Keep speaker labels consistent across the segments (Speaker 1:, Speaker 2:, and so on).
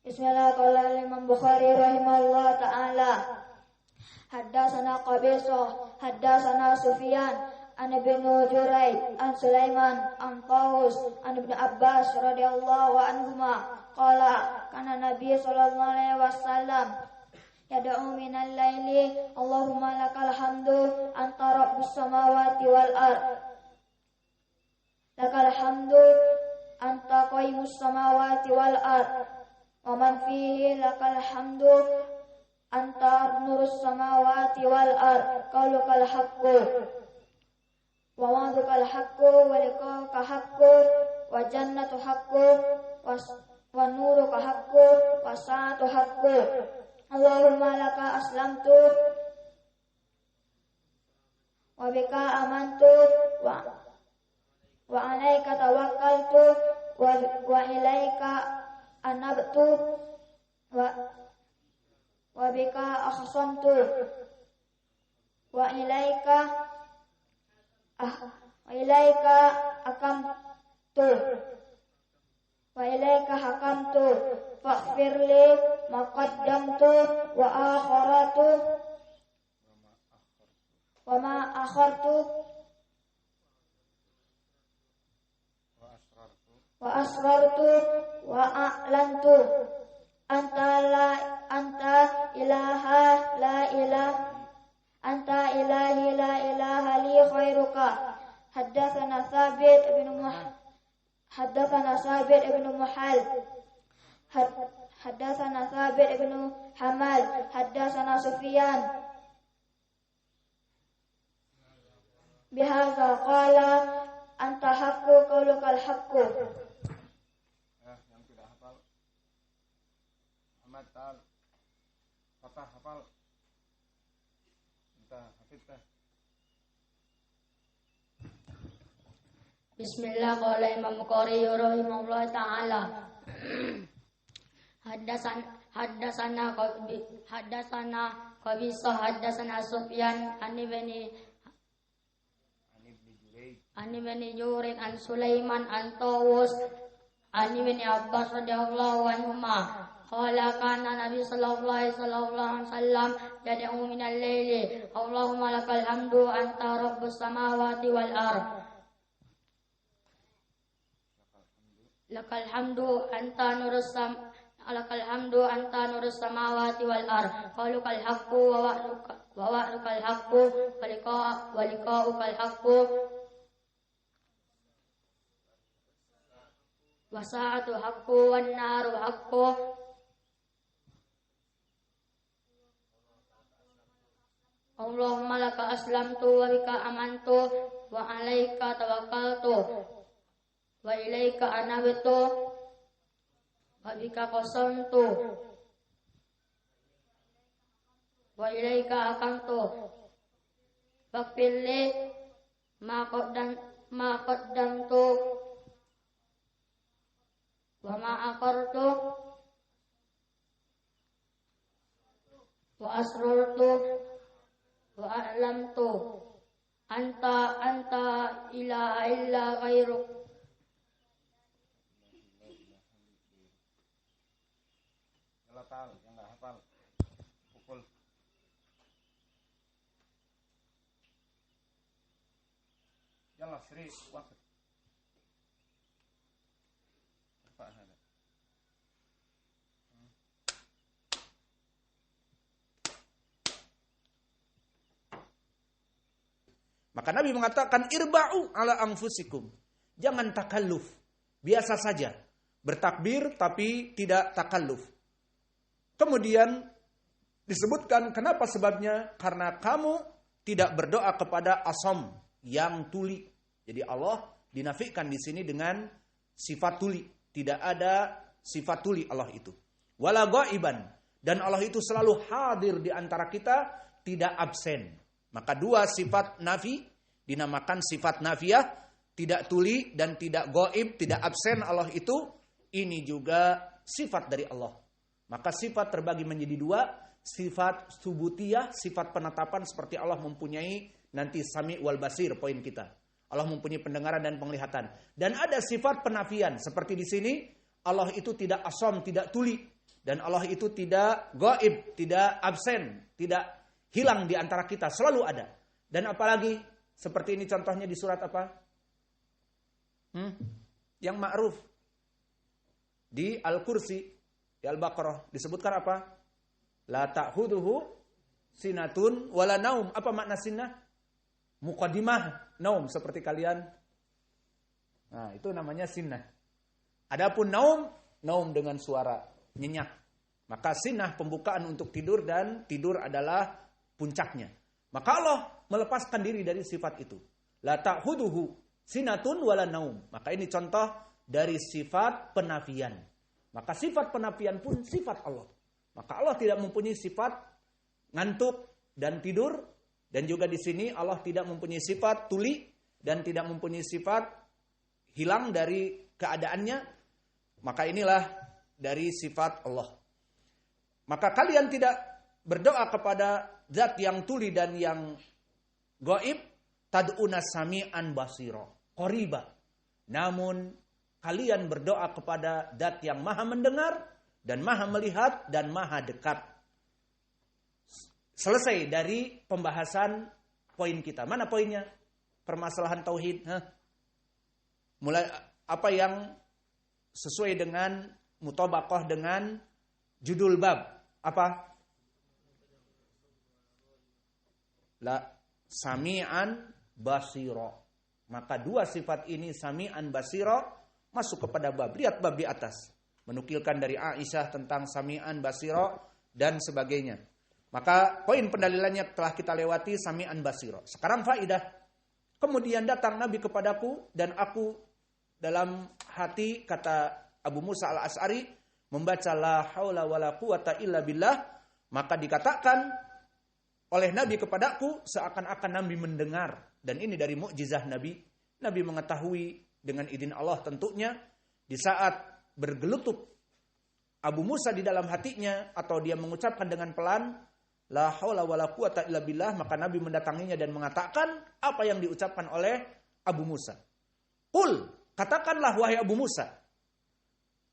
Speaker 1: Bismillah, qala Imam Bukhari rahimahullah ta'ala. Haddatsana Qabisah, haddatsana Sufyan, an Ibn Jurayd, an Sulaiman, an Tawus, an Ibn Abbas radhiyallahu anhuma, qala kana Nabi sallallahu alaihi wasallam yad'u minal laili, Allahumma lakal hamdu anta rabbus samawati wal ard. Lakal hamdu anta qayyimus samawati wal ard. Wa man fihi lakal hamdu anta nurus samawati wal ard. Qaulukal haqqu wa wa'dukal haqqu wa liqa'uka haqqu wa jannatu haqqu wa nuruka haqqu wa sa'atu haqqu. Allahumma laka aslamtu wa bika amantu wa alaika tawakkaltu wa ilaika anabtu wa bika akhsamtu wa ilaika akamtu wa ilaika hakamtu faghfirli ma qaddamtu wa akharatu wa ma akhartu wa asrartu wa a'lantu anta ilaha la ilaha anta ilahi la ilaha li khairuka. Haddatsana Thabit ibn Muhal haddatsana Thabit ibn Hamal haddatsana Sufyan bihadza qala anta haqqu qaulukal haqqu.
Speaker 2: Yang tidak hafal Muhammad Ta'al Fatah hafal entah hafid tah.
Speaker 3: Bismillah, qala Imam Bukhari rahimahullah ta'ala. Haddatsana Qabisah haddatsana Sufyan an Ibn Jurayd an Sulaiman an Tawus an Ibn Abbas radhiyallahu anhuma qala kana Nabi sallallahu alaihi wasallam yad'u minal laili, Allahumma lakal hamdu anta rabbus samawati wal ard. Lakal hamdu anta nurus samawati wal ard. Qaulukal haqqu wa wa'dukal haqqu wa liqa'ukal haqqu wa sa'atu haqqu wan naru haqqu. Allahumma laka aslamtu wa bika amantu wa alaika tawakkaltu wa ilaika anabtu wa bika qasamtu wa ilaika akamtu faghfirli ma qaddamtu wa ma akhartu wa asrartu wa a'lamtu anta ilaha illa ghairuk.
Speaker 2: Yang nggak hafal pukul. Yalla Sri waktu.
Speaker 4: Maka Nabi mengatakan irba'u ala anfusikum. Jangan takalluf. Biasa saja. Bertakbir tapi tidak takalluf. Kemudian disebutkan kenapa sebabnya? Karena kamu tidak berdoa kepada asam yang tuli. Jadi Allah dinafikan di sini dengan sifat tuli. Tidak ada sifat tuli Allah itu. Wala ghaiban. Dan Allah itu selalu hadir di antara kita, tidak absen. Maka dua sifat nafi dinamakan sifat nafiyah, tidak tuli dan tidak ghaib, tidak absen Allah itu. Ini juga sifat dari Allah. Maka sifat terbagi menjadi dua, sifat subutiyah, sifat penetapan seperti Allah mempunyai nanti sami wal basir, poin kita. Allah mempunyai pendengaran dan penglihatan. Dan ada sifat penafian seperti di sini, Allah itu tidak asam, tidak tuli. Dan Allah itu tidak gaib, tidak absen, tidak hilang di antara kita, selalu ada. Dan apalagi seperti ini contohnya di surat apa? Yang ma'ruf. Di Al-Kursi, di Al-Baqarah disebutkan apa? La ta'khuduhu sinatun wala naum. Apa makna sinah? Muqaddimah naum, seperti kalian. Nah, itu namanya sinah. Adapun naum dengan suara nyenyak. Maka sinah pembukaan untuk tidur dan tidur adalah puncaknya. Maka Allah melepaskan diri dari sifat itu. La ta'khuduhu sinatun wala naum. Maka ini contoh dari sifat penafian. Maka sifat penafian pun sifat Allah. Maka Allah tidak mempunyai sifat ngantuk dan tidur. Dan juga di sini Allah tidak mempunyai sifat tuli dan tidak mempunyai sifat hilang dari keadaannya. Maka inilah dari sifat Allah. Maka kalian tidak berdoa kepada zat yang tuli dan yang gaib. Tad'una sami'an basiro. Qoriba. Namun kalian berdoa kepada zat yang maha mendengar dan maha melihat dan maha dekat. Selesai dari pembahasan poin kita. Mana poinnya? Permasalahan tauhid. Mulai apa yang sesuai dengan mutabaqah dengan judul bab. Apa? La sami'an basiro. Maka dua sifat ini sami'an basiro masuk kepada bab. Lihat bab di atas. Menukilkan dari Aisyah tentang sami'an basiro dan sebagainya. Maka poin pendalilannya telah kita lewati sami'an basiro. Sekarang faidah. Kemudian datang Nabi kepadaku dan aku dalam hati, kata Abu Musa al-Asy'ari, membaca la haula wala quwata illa billah. Maka dikatakan oleh Nabi kepadaku seakan-akan Nabi mendengar. Dan ini dari mukjizah Nabi. Nabi mengetahui dengan izin Allah tentunya. Di saat bergelutup Abu Musa di dalam hatinya atau dia mengucapkan dengan pelan la haula wala quwata illa billah, maka Nabi mendatanginya dan mengatakan apa yang diucapkan oleh Abu Musa. Qul, katakanlah wahai Abu Musa.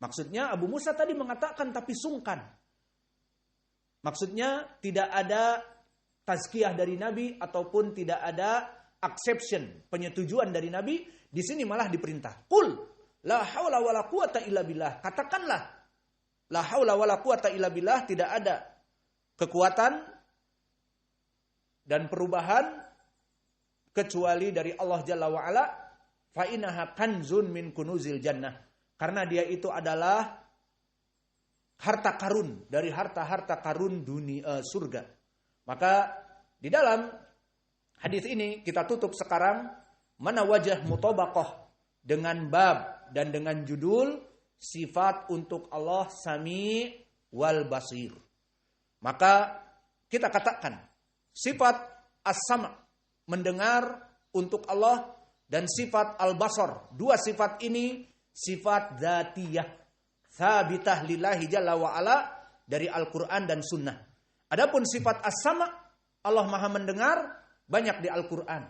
Speaker 4: Maksudnya Abu Musa tadi mengatakan tapi sungkan. Maksudnya tidak ada tazkiyah dari Nabi ataupun tidak ada acceptance, penyetujuan dari Nabi. Di sini malah diperintah. Qul la haula wala quwata illa billah. Katakanlah la haula wala quwata illa billah, tidak ada kekuatan dan perubahan kecuali dari Allah Jalla wa Ala. Fa innaha kanzun min kunuzil jannah. Karena dia itu adalah harta karun dari harta-harta karun dunia surga. Maka di dalam hadis ini kita tutup sekarang mana wajah mutabaqah dengan bab dan dengan judul sifat untuk Allah Sami wal Basir. Maka kita katakan sifat as-sama, mendengar untuk Allah, dan sifat al-basar. Dua sifat ini sifat dzatiyah, tsabitah lillahi jalla wa ala dari Al-Quran dan Sunnah. Adapun sifat as-sama, Allah maha mendengar, banyak di Al-Quran.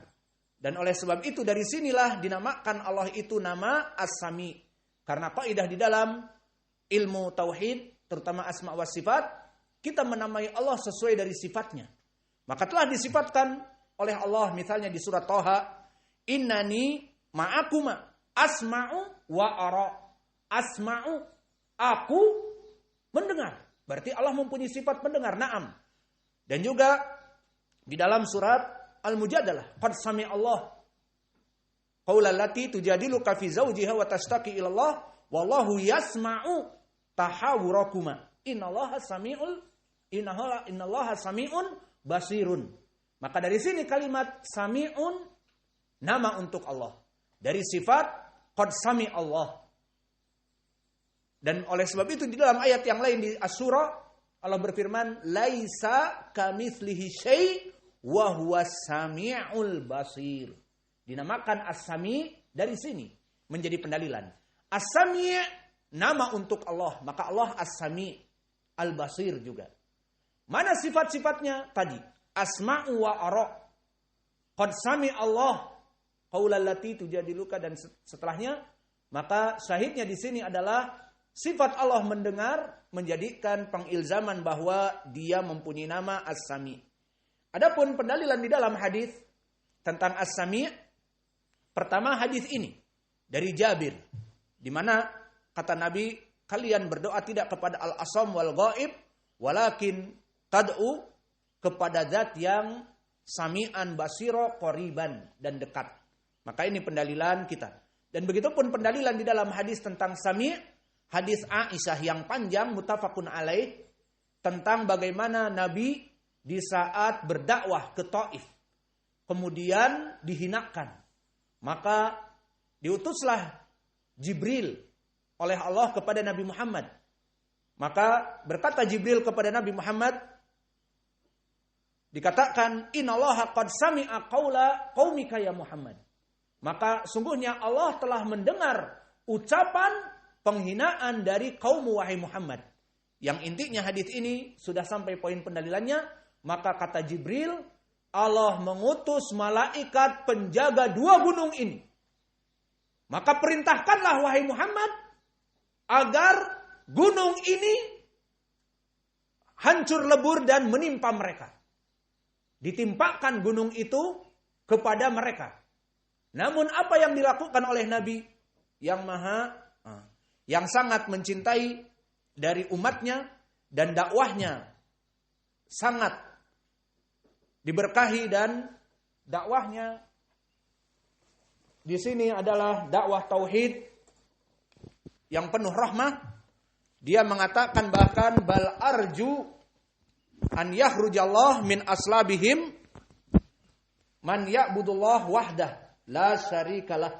Speaker 4: Dan oleh sebab itu dari sinilah dinamakan Allah itu nama as-sami. Karena kaidah di dalam ilmu tauhid, terutama asma wa sifat, kita menamai Allah sesuai dari sifatnya. Maka telah disifatkan oleh Allah misalnya di surat Thaha, innani ma'akuma asma'u wa ara. Asma'u, aku mendengar. Berarti Allah mempunyai sifat mendengar, na'am. Dan juga di dalam surat Al-Mujadalah, qad sami Allah qaulal lati tujadiluka fi zawjiha wa tashtaqi ila Allah wallahu yasma'u tahawurakuma. Innallaha sami'un basirun. Maka dari sini kalimat sami'un nama untuk Allah. Dari sifat qad sami Allah. Dan oleh sebab itu di dalam ayat yang lain di As-Surah Allah berfirman laisa kamitslihi syai' wa huwas sami'ul basir. Dinamakan as-sami dari sini menjadi pendalilan. As-sami' nama untuk Allah, maka Allah as-sami' al-basir juga. Mana sifat-sifatnya tadi? Asma'u wa ara. Qad sami Allah qaulal lati tujadiluka, dan setelahnya. Maka syahidnya di sini adalah Sifat Allah mendengar menjadikan pengilzaman bahwa dia mempunyai nama As-Sami. Adapun pendalilan di dalam hadis tentang As-Sami', pertama hadis ini dari Jabir, di mana kata Nabi, kalian berdoa tidak kepada al-asam wal ghaib, walakin tad'u kepada zat yang sami'an basiro qoriban dan dekat. Maka ini pendalilan kita. Dan begitupun pendalilan di dalam hadis tentang Sami', hadis Aisyah yang panjang muttafaqun alaih tentang bagaimana Nabi di saat berdakwah ke Taif kemudian dihinakan. Maka diutuslah Jibril oleh Allah kepada Nabi Muhammad. Maka berkata Jibril kepada Nabi Muhammad, dikatakan, innallaha qad sami'a qaula qaumika ya Muhammad. Maka sungguhnya Allah telah mendengar ucapan penghinaan dari kaummu wahai Muhammad. Yang intinya hadis ini sudah sampai poin pendalilannya. Maka kata Jibril, Allah mengutus malaikat penjaga 2 gunung ini. Maka perintahkanlah wahai Muhammad agar gunung ini hancur lebur dan menimpa mereka. Ditimpakan gunung itu kepada mereka. Namun apa yang dilakukan oleh Nabi yang sangat mencintai dari umatnya dan dakwahnya sangat diberkahi, dan dakwahnya di sini adalah dakwah tauhid yang penuh rahmah. Dia mengatakan bahkan bal arju an yakhrujallah min aslabihim man ya'budullah wahdah la syarikalah.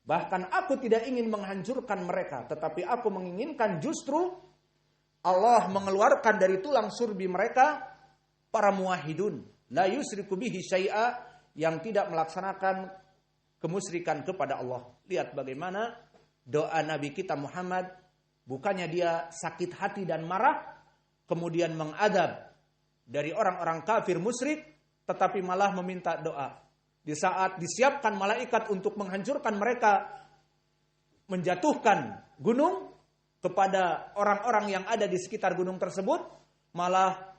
Speaker 4: Bahkan aku tidak ingin menghancurkan mereka, tetapi aku menginginkan justru Allah mengeluarkan dari tulang surbi mereka para muwahhidun, la yusriku bihi syai'a, yang tidak melaksanakan kemusyrikan kepada Allah. Lihat bagaimana doa Nabi kita Muhammad, bukannya dia sakit hati dan marah, kemudian mengadab dari orang-orang kafir musyrik, tetapi malah meminta doa. Di saat disiapkan malaikat untuk menghancurkan mereka, menjatuhkan gunung kepada orang-orang yang ada di sekitar gunung tersebut, malah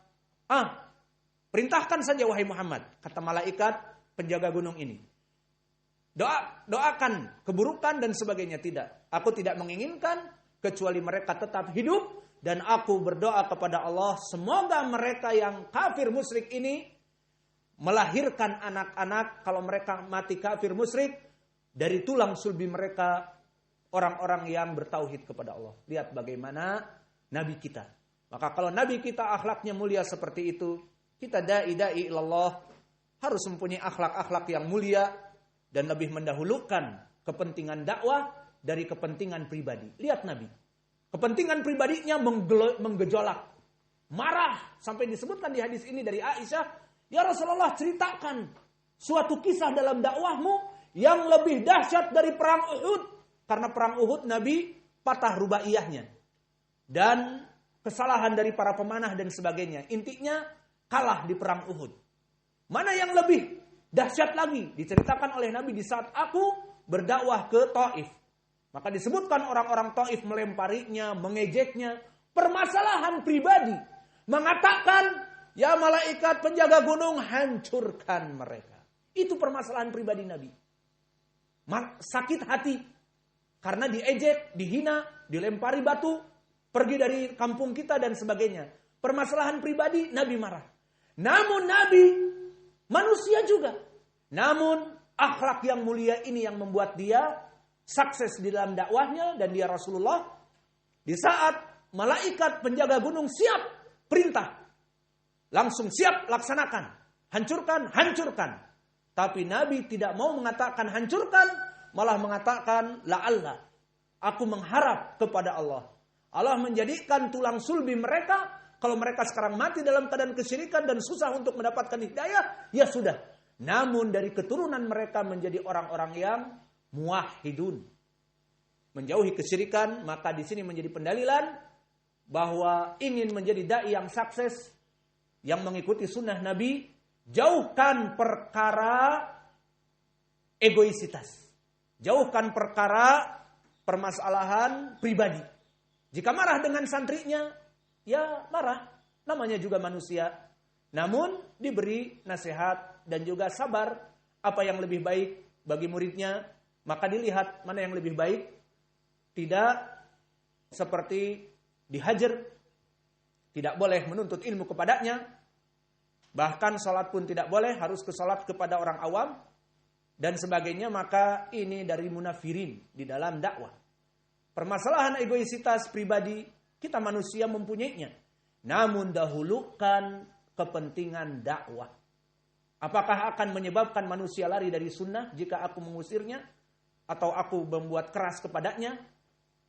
Speaker 4: perintahkan saja wahai Muhammad, kata malaikat penjaga gunung ini. Doakan keburukan dan sebagainya. Tidak. Aku tidak menginginkan kecuali mereka tetap hidup, dan aku berdoa kepada Allah semoga mereka yang kafir musyrik ini melahirkan anak-anak, kalau mereka mati kafir musyrik, dari tulang sulbi mereka orang-orang yang bertauhid kepada Allah. Lihat bagaimana Nabi kita. Maka kalau Nabi kita akhlaknya mulia seperti itu, kita da'i ilallah harus mempunyai akhlak-akhlak yang mulia dan lebih mendahulukan kepentingan dakwah dari kepentingan pribadi. Lihat Nabi. Kepentingan pribadinya menggejolak. Marah. Sampai disebutkan di hadis ini dari Aisyah, ya Rasulullah, ceritakan suatu kisah dalam dakwahmu yang lebih dahsyat dari perang Uhud. Karena perang Uhud Nabi patah rubaiyahnya. Dan kesalahan dari para pemanah dan sebagainya. Intinya kalah di perang Uhud. Mana yang lebih dahsyat lagi diceritakan oleh Nabi di saat aku berdakwah ke Taif. Maka disebutkan orang-orang Taif melemparinya, mengejeknya. Permasalahan pribadi. Mengatakan, ya malaikat penjaga gunung, hancurkan mereka. Itu permasalahan pribadi Nabi. Sakit hati. Karena diejek, dihina, dilempari batu, pergi dari kampung kita dan sebagainya. Permasalahan pribadi, Nabi marah. Namun Nabi manusia juga. Namun akhlak yang mulia ini yang membuat dia sukses di dalam dakwahnya, dan dia Rasulullah. Di saat malaikat penjaga gunung siap perintah, langsung siap laksanakan. Hancurkan. Tapi Nabi tidak mau mengatakan hancurkan, malah mengatakan la'alla. Aku mengharap kepada Allah. Allah menjadikan tulang sulbi mereka, kalau mereka sekarang mati dalam keadaan kesyirikan dan susah untuk mendapatkan hidayah, ya sudah. Namun dari keturunan mereka menjadi orang-orang yang muwahhidun. Menjauhi kesyirikan, maka di sini menjadi pendalilan bahwa ingin menjadi dai yang sukses, yang mengikuti sunnah Nabi, jauhkan perkara egoisitas. Jauhkan perkara permasalahan pribadi. Jika marah dengan santrinya, ya marah. Namanya juga manusia. Namun diberi nasihat dan juga sabar. Apa yang lebih baik bagi muridnya, maka dilihat mana yang lebih baik. Tidak seperti dihajar. Tidak boleh menuntut ilmu kepadanya. Bahkan sholat pun tidak boleh, harus ke sholat kepada orang awam. Dan sebagainya, maka ini dari munafirin di dalam dakwah. Permasalahan egoisitas pribadi, kita manusia mempunyainya. Namun dahulukan kepentingan dakwah. Apakah akan menyebabkan manusia lari dari sunnah jika aku mengusirnya? Atau aku membuat keras kepadanya?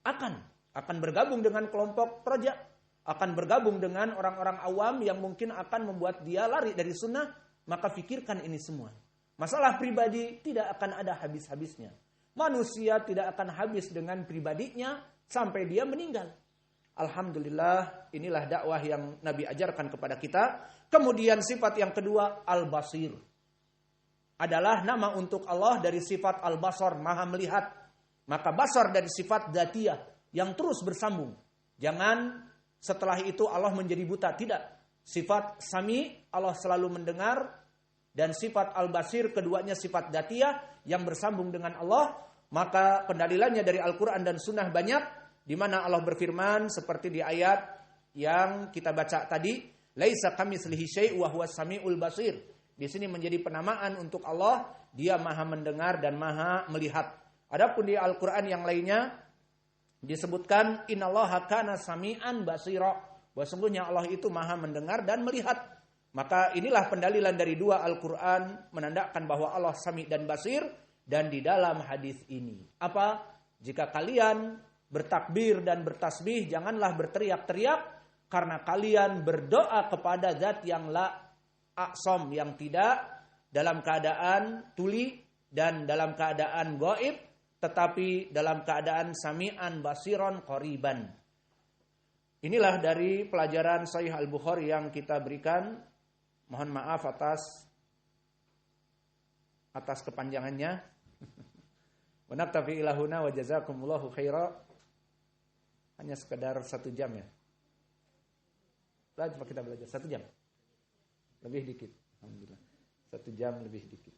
Speaker 4: Akan bergabung dengan kelompok proja. Akan bergabung dengan orang-orang awam yang mungkin akan membuat dia lari dari sunnah. Maka fikirkan ini semua. Masalah pribadi tidak akan ada habis-habisnya. Manusia tidak akan habis dengan pribadinya sampai dia meninggal. Alhamdulillah, inilah dakwah yang Nabi ajarkan kepada kita. Kemudian sifat yang kedua, Al-Basir. Adalah nama untuk Allah dari sifat Al-Basar, maha melihat. Maka basar dari sifat dzatiyah yang terus bersambung. Jangan setelah itu Allah menjadi buta, tidak. Sifat Sami, Allah selalu mendengar. Dan sifat Al-Basir, keduanya sifat dzatiyah yang bersambung dengan Allah. Maka pendalilannya dari Al-Quran dan Sunnah banyak. Di mana Allah berfirman seperti di ayat yang kita baca tadi. Laisa kamitslihi syai' wa huwas samiul basir. Di sini menjadi penamaan untuk Allah. Dia maha mendengar dan maha melihat. Adapun di Al-Quran yang lainnya disebutkan innallaha kana sami'an basira. Bahwa sungguhnya Allah itu maha mendengar dan melihat. Maka inilah pendalilan dari dua Al-Quran menandakan bahwa Allah Sami dan Basir. Dan di dalam hadis ini. Apa? Jika kalian bertakbir dan bertasbih, janganlah berteriak-teriak. Karena kalian berdoa kepada zat yang la aqsam, yang tidak dalam keadaan tuli dan dalam keadaan gaib. Tetapi dalam keadaan sami'an basiron qoriban. Inilah dari pelajaran Sahih Al-Bukhari yang kita berikan. Mohon maaf atas kepanjangannya. Wa naktafi ilahuna wa jazakumullahu khaira. Hanya sekedar 1 jam ya. Coba kita belajar 1 jam. Lebih dikit. Alhamdulillah. 1 jam lebih dikit.